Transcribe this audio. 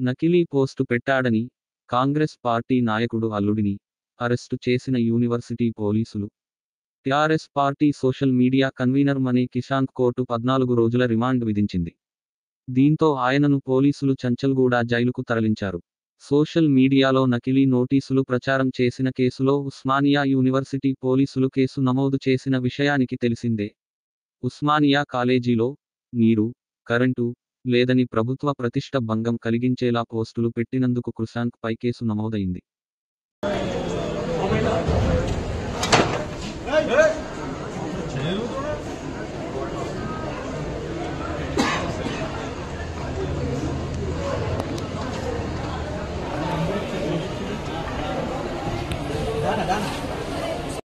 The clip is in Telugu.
నకిలీ పోస్టు పెట్టాడని కాంగ్రెస్ పార్టీ నాయకుడు అల్లుడిని అరెస్టు చేసిన యూనివర్సిటీ పోలీసులు. TRS party social media convener Mani కిషాన్క్ కోర్టు 14 రోజుల రిమాండ్ విధించింది. దీంతో ఆయనను పోలీసులు చంచల్గూడ జైలుకు తరలించారు. సోషల్ మీడియాలో నకిలీ నోటీసులు ప్రచారం చేసిన కేసులో ఉస్మానియా యూనివర్సిటీ పోలీసులు కేసు నమోదు చేసిన విషయానికి తెలిసిందే. ఉస్మానియా కాలేజీలో నీరు, కరెంటు లేదని ప్రభుత్వ ప్రతిష్ట భంగం కలిగించేలా పోస్టులు పెట్టినందుకు క్రిషాంక్ పై కేసు నమోదైంది. Dana.